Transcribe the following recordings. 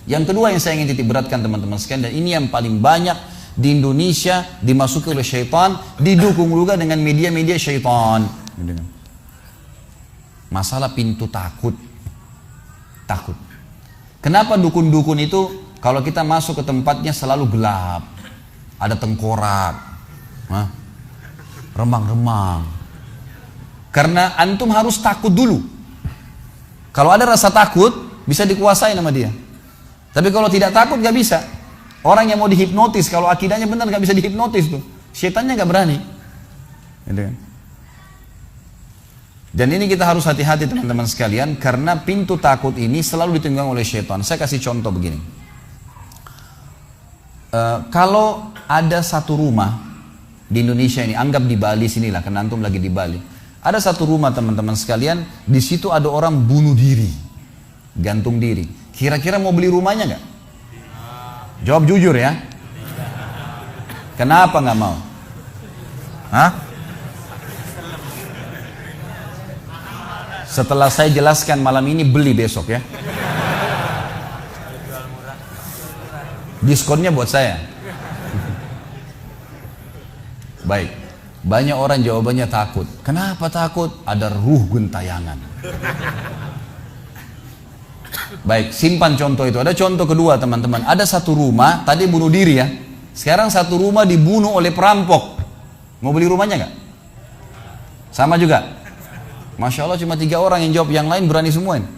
Yang kedua yang saya ingin titik beratkan teman-teman sekalian, dan ini yang paling banyak di Indonesia dimasuki oleh syaitan, didukung juga dengan media-media syaitan. Masalah pintu takut. Takut. Kenapa dukun-dukun itu kalau kita masuk ke tempatnya selalu gelap, ada tengkorak, remang-remang? Karena antum harus takut dulu. Kalau ada rasa takut, bisa dikuasai sama dia. Tapi kalau tidak takut gak bisa. Orang yang mau dihipnotis, kalau akidahnya benar gak bisa dihipnotis tuh. Syaitannya gak berani. Dan ini kita harus hati-hati teman-teman sekalian, karena pintu takut ini selalu ditunggang oleh syaitan. Saya kasih contoh begini. Kalau ada satu rumah di Indonesia ini, anggap di Bali sinilah, karena antum lagi di Bali. Ada satu rumah teman-teman sekalian, di situ ada orang bunuh diri, gantung diri. Kira-kira mau beli rumahnya nggak? Jawab jujur ya. Kenapa nggak mau? Setelah saya jelaskan malam ini, beli besok ya. Diskonnya buat saya. Baik. Banyak orang jawabannya takut. Kenapa takut? Ada ruh gentayangan. Baik, simpan contoh itu. Ada contoh kedua teman-teman. Ada satu rumah, tadi bunuh diri ya. Sekarang satu rumah dibunuh oleh perampok. Mau beli rumahnya nggak? Sama juga. Masya Allah cuma 3 orang yang jawab, yang lain berani semua ini.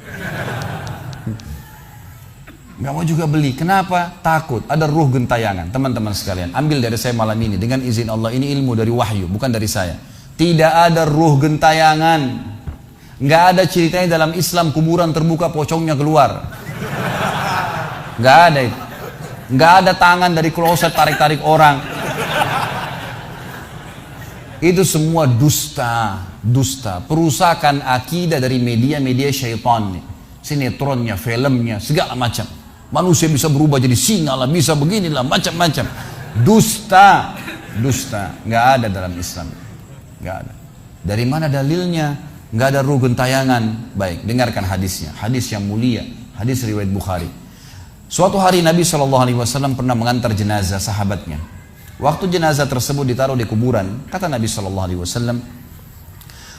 Nggak mau juga beli. Kenapa? Takut. Ada ruh gentayangan. Teman-teman sekalian, ambil dari saya malam ini dengan izin Allah. Ini ilmu dari wahyu, bukan dari saya. Tidak ada ruh gentayangan. Nggak ada ceritanya dalam Islam kuburan terbuka pocongnya keluar. Nggak ada itu. Nggak ada tangan dari kloset tarik-tarik orang. Itu semua dusta. Dusta. Perusakan akidah dari media-media syaitan. Sinetronnya, filmnya, segala macam. Manusia bisa berubah jadi singa lah, bisa beginilah, macam-macam. Dusta. Dusta. Nggak ada dalam Islam. Nggak ada. Dari mana dalilnya? Nggak ada ruh gentayangan. Baik, dengarkan hadisnya. Hadis yang mulia, hadis riwayat Bukhari. Suatu hari Nabi SAW pernah mengantar jenazah sahabatnya. Waktu jenazah tersebut ditaruh di kuburan, kata Nabi SAW,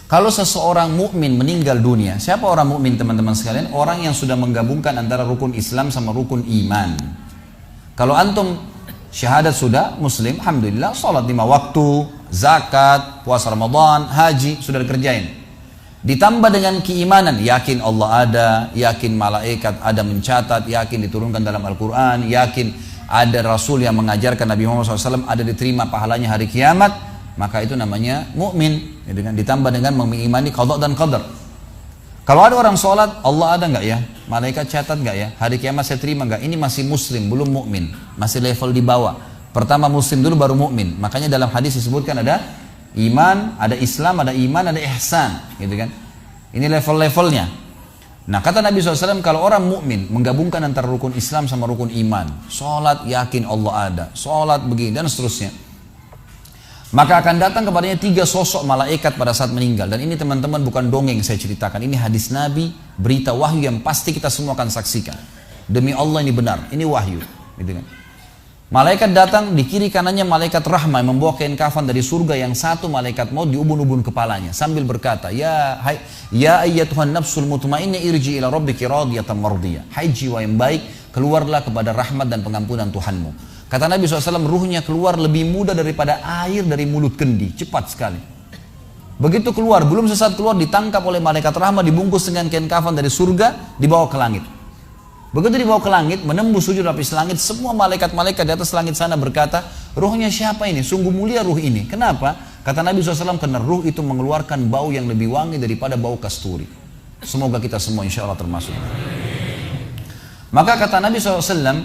kalau seseorang mukmin meninggal dunia, siapa orang mukmin teman-teman sekalian? Orang yang sudah menggabungkan antara rukun Islam sama rukun iman. Kalau antum syahadat sudah, muslim, alhamdulillah, salat 5 waktu, zakat, puasa Ramadan, haji, sudah dikerjain. Ditambah dengan keimanan, yakin Allah ada, yakin malaikat ada mencatat, yakin diturunkan dalam Al-Quran, yakin ada Rasul yang mengajarkan Nabi Muhammad SAW ada diterima pahalanya hari kiamat, maka itu namanya mukmin. Ditambah dengan mengimani qada dan qadar. Kalau ada orang sholat, Allah ada nggak ya? Malaikat catat nggak ya? Hari kiamat saya terima nggak? Ini masih muslim, belum mukmin, masih level di bawah. Pertama muslim dulu baru mukmin. Makanya dalam hadis disebutkan ada iman, ada Islam, ada iman, ada ihsan, gitu kan? Ini level-levelnya. Nah, kata Nabi SAW, kalau orang mukmin menggabungkan antara rukun Islam sama rukun iman, sholat yakin Allah ada, sholat begini dan seterusnya, maka akan datang kepadanya 3 sosok malaikat pada saat meninggal. Dan ini teman-teman bukan dongeng saya ceritakan, ini hadis Nabi, berita wahyu yang pasti kita semua akan saksikan. Demi Allah ini benar, ini wahyu, gitu kan? Malaikat datang, di kiri kanannya malaikat rahmah yang membawa kain kafan dari surga, yang satu malaikat maut di ubun-ubun kepalanya sambil berkata, ya ayyatuhan nafsul mutmainnah irji ila rabbiki radiyatan mardiyah. Hai jiwa yang baik, keluarlah kepada rahmat dan pengampunan Tuhanmu. Kata Nabi SAW, ruhnya keluar lebih mudah daripada air dari mulut kendi, cepat sekali. Begitu keluar, belum sesaat keluar ditangkap oleh malaikat rahmah, dibungkus dengan kain kafan dari surga, dibawa ke langit. Begitu dibawa ke langit, menembus 7 lapis langit, semua malaikat-malaikat di atas langit sana berkata, ruhnya siapa ini? Sungguh mulia ruh ini. Kenapa? Kata Nabi SAW, karena ruh itu mengeluarkan bau yang lebih wangi daripada bau kasturi. Semoga kita semua insya Allah termasuk. Maka kata Nabi SAW,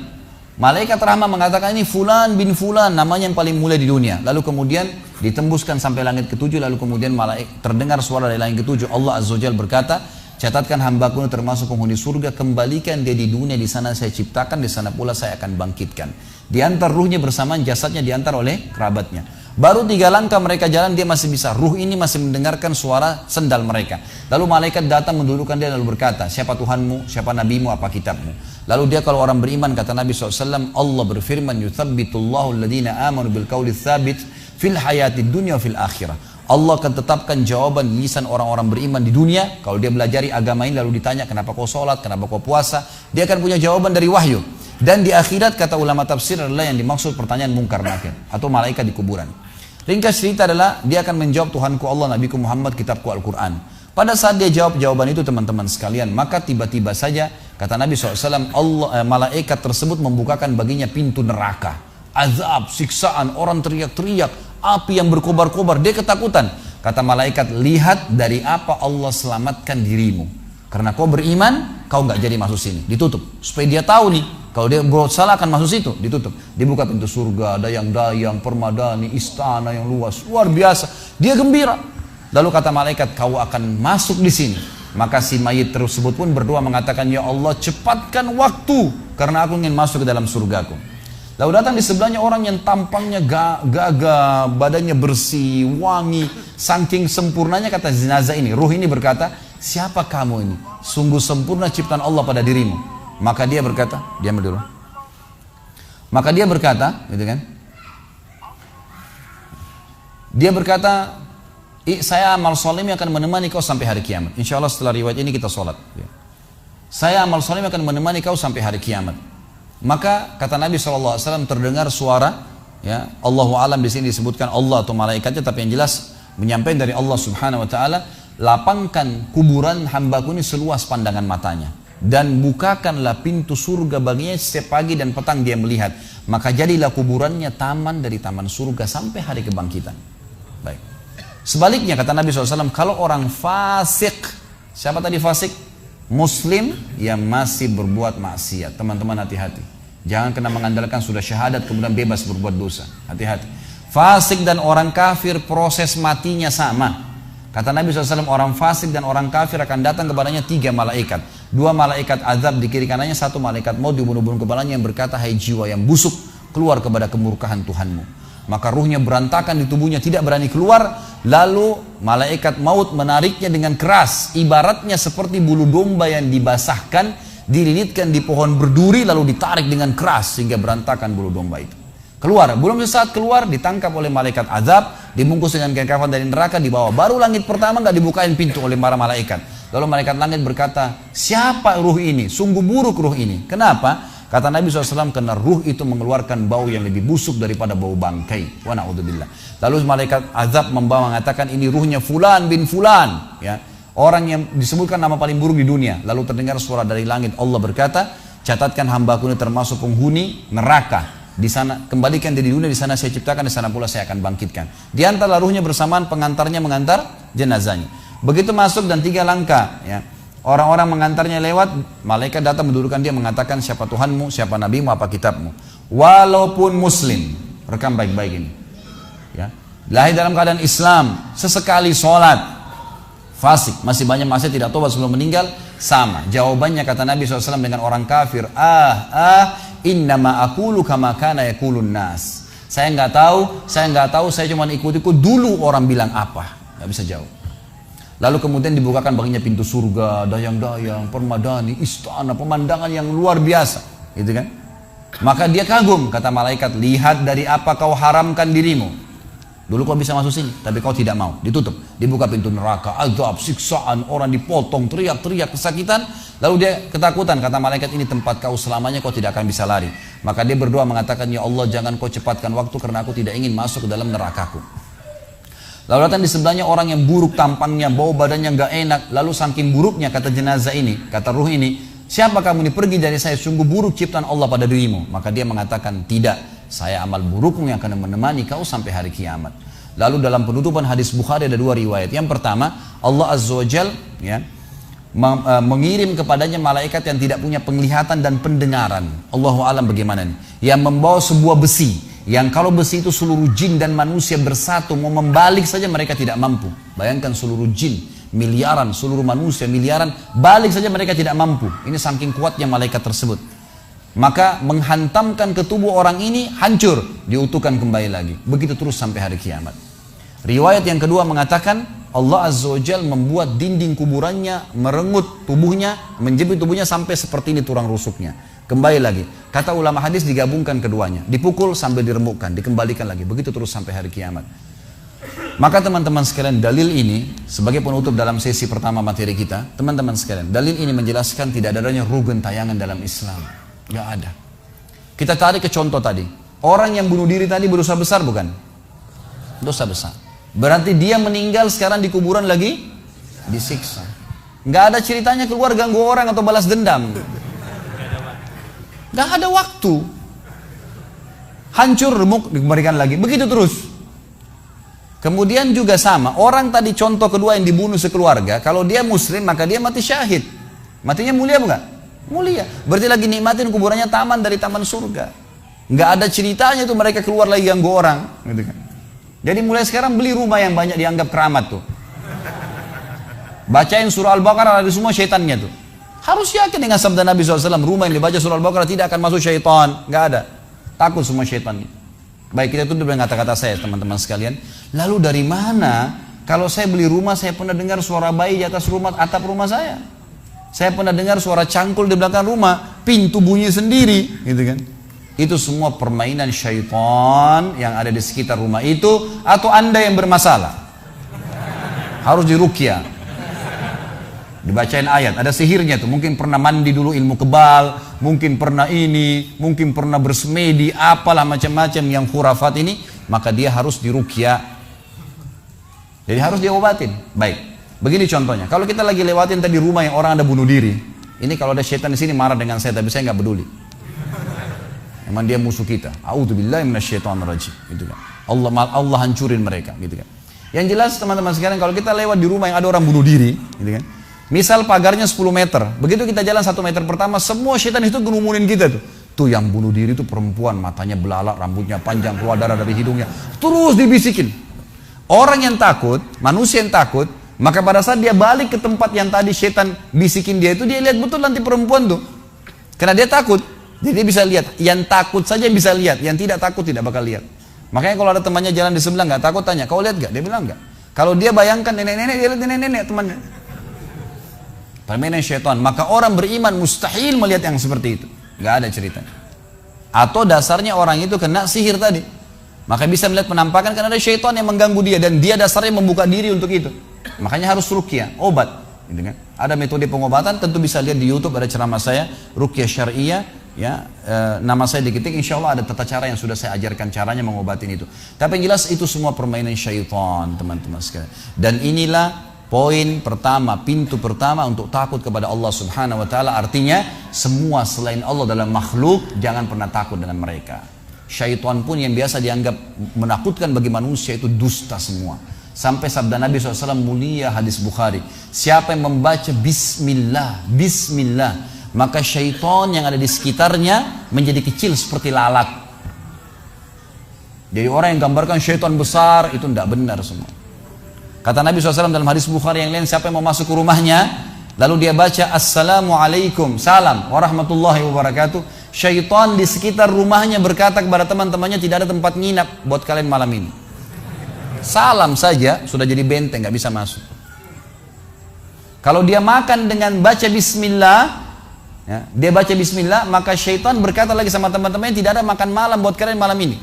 malaikat rahmah mengatakan ini fulan bin fulan, namanya yang paling mulia di dunia. Lalu kemudian ditembuskan sampai langit ke-7, lalu kemudian terdengar suara dari langit ke-7. Allah Azza wa Jalla berkata, catatkan hambaku termasuk penghuni surga, kembalikan dia di dunia, di sana saya ciptakan, di sana pula saya akan bangkitkan. Diantar ruhnya bersamaan jasadnya, diantar oleh kerabatnya. Baru 3 langkah mereka jalan, dia masih bisa, ruh ini masih mendengarkan suara sendal mereka. Lalu malaikat datang mendudukkan dia lalu berkata, siapa Tuhanmu, siapa nabimu, apa kitabmu? Lalu dia kalau orang beriman, kata Nabi SAW, Allah berfirman, yuthabbitullahu alladhina amanu bil qawli tsabit fil hayatid dunya fil akhirah. Allah akan tetapkan jawaban lisan orang-orang beriman di dunia. Kalau dia belajari agama ini lalu ditanya kenapa kau sholat, kenapa kau puasa, dia akan punya jawaban dari wahyu. Dan di akhirat, kata ulama tafsir, adalah yang dimaksud pertanyaan mungkar nakir atau malaikat di kuburan. Ringkas cerita adalah dia akan menjawab, Tuhanku Allah, Nabiku Muhammad, kitabku Al-Quran. Pada saat dia jawab jawaban itu, teman-teman sekalian, maka tiba-tiba saja kata Nabi SAW, malaikat tersebut membukakan baginya pintu neraka, azab, siksaan, orang teriak-teriak, api yang berkobar-kobar. Dia ketakutan. Kata malaikat, lihat dari apa Allah selamatkan dirimu. Karena kau beriman, kau nggak jadi masuk sini. Ditutup supaya dia tahu nih, kalau dia berbuat salah akan masuk situ. Ditutup, dibuka pintu surga, dayang-dayang, permadani, istana yang luas, luar biasa. Dia gembira. Lalu kata malaikat, kau akan masuk di sini. Maka si mayit tersebut pun berdoa mengatakan, ya Allah, cepatkan waktu karena aku ingin masuk ke dalam surgaku. Lalu datang di sebelahnya orang yang tampangnya gagah, badannya bersih, wangi, saking sempurnanya, kata jenazah ini, ruh ini berkata, siapa kamu ini? Sungguh sempurna ciptaan Allah pada dirimu. Maka dia berkata, diam dulu. Maka dia berkata, gitu kan? Dia berkata, saya amal soleh yang akan menemani kau sampai hari kiamat. Insya Allah setelah riwayat ini kita sholat. Saya amal soleh akan menemani kau sampai hari kiamat. Maka kata Nabi SAW, terdengar suara, ya, Allahu alam di sini disebutkan Allah atau malaikatnya, tapi yang jelas menyampaikan dari Allah Subhanahu Wa Taala, lapangkan kuburan hambaku ini seluas pandangan matanya, dan bukakanlah pintu surga baginya setiap pagi dan petang dia melihat. Maka jadilah kuburannya taman dari taman surga sampai hari kebangkitan. Baik. Sebaliknya kata Nabi SAW, kalau orang fasik, siapa tadi fasik? Muslim yang masih berbuat maksiat. Teman-teman hati-hati. Jangan kena mengandalkan sudah syahadat kemudian bebas berbuat dosa. Hati-hati. Fasik dan orang kafir proses matinya sama. Kata Nabi SAW, orang fasik dan orang kafir akan datang kepadanya 3 malaikat. 2 malaikat azab di kiri kanannya, 1 malaikat maut dibunuh-bunuh kepalanya yang berkata, hai jiwa yang busuk, keluar kepada kemurkaan Tuhanmu. Maka ruhnya berantakan di tubuhnya, tidak berani keluar. Lalu malaikat maut menariknya dengan keras, ibaratnya seperti bulu domba yang dibasahkan, dililitkan di pohon berduri, lalu ditarik dengan keras sehingga berantakan bulu domba itu. Keluar, belum sesaat keluar ditangkap oleh malaikat azab, dibungkus dengan kain kafan dari neraka, dibawa. Baru langit pertama nggak dibukain pintu oleh para malaikat. Lalu malaikat langit berkata, siapa ruh ini? Sungguh buruk ruh ini. Kenapa? Kata Nabi SAW, karena ruh itu mengeluarkan bau yang lebih busuk daripada bau bangkai. Wa na'udzubillah. Lalu malaikat azab membawa mengatakan, ini ruhnya fulan bin fulan, ya, orang yang disebutkan nama paling buruk di dunia. Lalu terdengar suara dari langit, Allah berkata, catatkan hambaku ini termasuk penghuni neraka. Di sana kembalikan dia di dunia, di sana saya ciptakan, di sana pula saya akan bangkitkan. Di antara ruhnya bersamaan pengantarnya mengantar jenazahnya. Begitu masuk dan 3 langkah, ya, orang-orang mengantarnya lewat, malaikat datang mendudukkan dia, mengatakan siapa Tuhanmu, siapa nabimu, apa kitabmu. Walaupun muslim, rekam baik-baik ini, ya, lahir dalam keadaan Islam, sesekali sholat, fasik, masih banyak maksiat, tidak tobat sebelum meninggal, sama. Jawabannya kata Nabi SAW dengan orang kafir, innama aqulu kama kana yaqulun nas. Saya nggak tahu, saya cuma ikut-ikut dulu orang bilang apa, nggak bisa jawab. Lalu kemudian dibukakan baginya pintu surga, dayang-dayang, permadani, istana, pemandangan yang luar biasa, gitu kan? Maka dia kagum, kata malaikat, lihat dari apa kau haramkan dirimu. Dulu kau bisa masuk sini, tapi kau tidak mau. Ditutup, dibuka pintu neraka, azab, siksaan, orang dipotong, teriak-teriak, kesakitan. Lalu dia ketakutan, kata malaikat, ini tempat kau selamanya, kau tidak akan bisa lari. Maka dia berdoa mengatakan, ya Allah, jangan kau cepatkan waktu karena aku tidak ingin masuk ke dalam nerakaku. Lalu datang di sebelahnya orang yang buruk tampangnya, bau badannya nggak enak. Lalu saking buruknya, kata jenazah ini, kata ruh ini, siapa kamu ini? Pergi dari saya, sungguh buruk ciptaan Allah pada dirimu. Maka dia mengatakan, tidak, saya amal burukmu yang akan menemani kau sampai hari kiamat. Lalu dalam penutupan hadis Bukhari ada 2 riwayat. Yang pertama, Allah Azza wa Jal, ya, mengirim kepadanya malaikat yang tidak punya penglihatan dan pendengaran. Allahu alam bagaimana nih? Yang membawa sebuah besi, yang kalau besi itu seluruh jin dan manusia bersatu mau membalik saja mereka tidak mampu. Bayangkan seluruh jin miliaran, seluruh manusia miliaran, balik saja mereka tidak mampu. Ini saking kuatnya malaikat tersebut. Maka menghantamkan ke tubuh orang ini, hancur, diutuhkan kembali lagi. Begitu terus sampai hari kiamat. Riwayat yang kedua mengatakan, Allah Azza wa Jal membuat dinding kuburannya merengut tubuhnya, menjepit tubuhnya sampai seperti ini tulang rusuknya. Kembali lagi. Kata ulama hadis digabungkan keduanya. Dipukul sambil diremukkan, dikembalikan lagi. Begitu terus sampai hari kiamat. Maka teman-teman sekalian, dalil ini sebagai penutup dalam sesi pertama materi kita, teman-teman sekalian, dalil ini menjelaskan tidak adanya rugen tayangan dalam Islam. Gak ada. Kita tarik ke contoh tadi. Orang yang bunuh diri tadi berdosa besar bukan? Dosa besar. Berarti dia meninggal sekarang di kuburan lagi disiksa. Gak ada ceritanya keluar ganggu orang atau balas dendam. Gak ada waktu. Hancur, remuk, dikembalikan lagi. Begitu terus. Kemudian juga sama, orang tadi contoh kedua yang dibunuh sekeluarga, kalau dia muslim maka dia mati syahid. Matinya mulia bukan? Mulia. Berarti lagi nikmatin kuburannya taman dari taman surga. Nggak ada ceritanya tuh mereka keluar lagi ganggu orang. Gitu kan. Jadi mulai sekarang beli rumah yang banyak dianggap keramat tuh. Bacain surah Al-Baqarah, ada semua syaitannya tuh. Harus yakin dengan sabda Nabi SAW, rumah yang dibaca surah Al-Baqarah tidak akan masuk syaitan. Nggak ada. Takut semua syaitannya. Baik, kita tutup dengan kata-kata saya teman-teman sekalian. Lalu dari mana kalau saya beli rumah saya pernah dengar suara bayi di atas rumah, atap rumah saya. Saya pernah dengar suara cangkul di belakang rumah, pintu bunyi sendiri, gitu kan. Itu semua permainan syaitan yang ada di sekitar rumah itu, atau Anda yang bermasalah. Harus diruqyah. Dibacain ayat, ada sihirnya tuh. Mungkin pernah mandi dulu ilmu kebal, mungkin pernah ini, mungkin pernah bersemedi, apalah macam-macam yang khurafat ini, maka dia harus diruqyah. Jadi harus diobatin. Baik, begini contohnya. Kalau kita lagi lewatin tadi rumah yang orang ada bunuh diri, ini kalau ada syaitan di sini marah dengan saya, tapi saya nggak peduli. Emang dia musuh kita. A'udzubillahi minasyaitonirrajim. Gitu kan. Allah hancurin mereka. Gitu kan. Yang jelas teman-teman sekalian, kalau kita lewat di rumah yang ada orang bunuh diri, gitu kan. Misal pagarnya 10 meter, begitu kita jalan 1 meter pertama, semua syaitan itu ngerumunin kita tuh. Tuh yang bunuh diri itu perempuan, matanya belalak, rambutnya panjang, keluar darah dari hidungnya. Terus dibisikin. Orang yang takut, manusia yang takut, maka pada saat dia balik ke tempat yang tadi syaitan bisikin dia itu, dia lihat betul nanti perempuan tuh. Karena dia takut, jadi dia bisa lihat. Yang takut saja bisa lihat, yang tidak takut tidak bakal lihat. Makanya kalau ada temannya jalan di sebelah nggak takut, tanya, kau lihat nggak? Dia bilang nggak. Kalau dia bayangkan nenek-nenek, dia lihat nenek-nenek temannya. Permainan syaitan. Maka orang beriman mustahil melihat yang seperti itu. Gak ada ceritanya. Atau dasarnya orang itu kena sihir tadi. Maka bisa melihat penampakan karena ada syaitan yang mengganggu dia. Dan dia dasarnya membuka diri untuk itu. Makanya harus ruqyah, obat. Gitu kan? Ada metode pengobatan, tentu bisa lihat di YouTube, ada ceramah saya, ruqyah syariah. Ya, nama saya diketik, insya Allah ada tata cara yang sudah saya ajarkan caranya mengobatin itu. Tapi yang jelas itu semua permainan syaitan, teman-teman sekalian. Dan inilah poin pertama, pintu pertama untuk takut kepada Allah Subhanahu wa taala, artinya semua selain Allah dalam makhluk jangan pernah takut dengan mereka. Syaitan pun yang biasa dianggap menakutkan bagi manusia itu dusta semua. Sampai sabda Nabi SAW mulia hadis Bukhari, siapa yang membaca bismillah, bismillah, maka syaitan yang ada di sekitarnya menjadi kecil seperti lalat. Jadi orang yang gambarkan syaitan besar itu tidak benar semua. Kata Nabi SAW dalam hadis Bukhari yang lain, siapa yang mau masuk ke rumahnya, lalu dia baca Assalamualaikum, salam warahmatullahi wabarakatuh, syaitan di sekitar rumahnya berkata kepada teman-temannya, tidak ada tempat nginap buat kalian malam ini. Salam saja sudah jadi benteng, gak bisa masuk. Kalau dia makan dengan baca bismillah, ya, dia baca bismillah, maka syaitan berkata lagi sama teman-temannya, tidak ada makan malam buat kalian malam ini.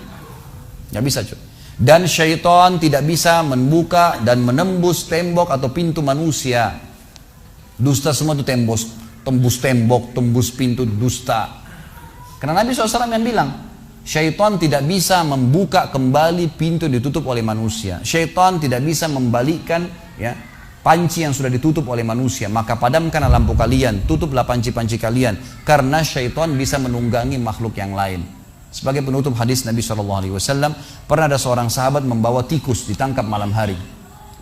Gak bisa cuy. Dan syaitan tidak bisa membuka dan menembus tembok atau pintu manusia. Dusta semua itu tembus tembok, tembus pintu, dusta. Karena Nabi SAW yang bilang, syaitan tidak bisa membuka kembali pintu ditutup oleh manusia. Syaitan tidak bisa membalikkan ya, panci yang sudah ditutup oleh manusia. Maka padamkanlah lampu kalian, tutuplah panci-panci kalian. Karena syaitan bisa menunggangi makhluk yang lain. Sebagai penutup hadis Nabi SAW, pernah ada seorang sahabat membawa tikus ditangkap malam hari.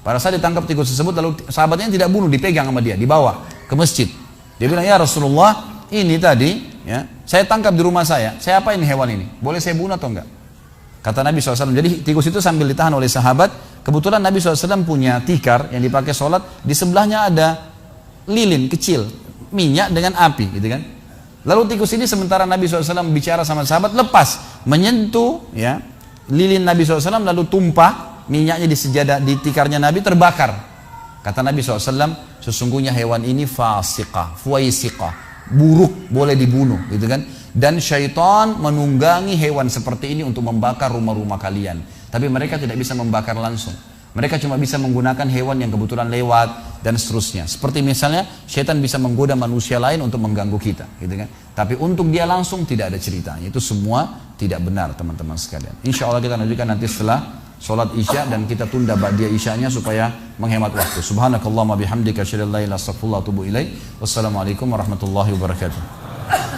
Pada saat ditangkap tikus tersebut, lalu sahabatnya tidak bunuh, dipegang sama dia, dibawa ke masjid. Dia bilang, ya Rasulullah, ini tadi, ya, saya tangkap di rumah saya apain hewan ini? Boleh saya bunuh atau enggak? Kata Nabi SAW, jadi tikus itu sambil ditahan oleh sahabat, kebetulan Nabi SAW punya tikar yang dipakai sholat, di sebelahnya ada lilin kecil, minyak dengan api, gitu kan? Lalu tikus ini sementara Nabi SAW bicara sama sahabat, lepas, menyentuh ya, lilin Nabi SAW, lalu tumpah minyaknya di sejadah, di tikarnya Nabi, terbakar. Kata Nabi SAW, sesungguhnya hewan ini fasiqah, fuwaisiqah, buruk boleh dibunuh, gitu kan. Dan syaitan menunggangi hewan seperti ini untuk membakar rumah-rumah kalian. Tapi mereka tidak bisa membakar langsung. Mereka cuma bisa menggunakan hewan yang kebetulan lewat dan seterusnya. Seperti misalnya syaitan bisa menggoda manusia lain untuk mengganggu kita, gitu kan. Tapi untuk dia langsung tidak ada ceritanya. Itu semua tidak benar, teman-teman sekalian. Insya Allah kita lanjutkan nanti setelah sholat isya, dan kita tunda ba'diyah isyanya supaya menghemat waktu. Subhanakallahumma bihamdika asyhadu an la ilaha illa anta astaghfiruka wa atubu ilaik. Wassalamualaikum warahmatullahi wabarakatuh.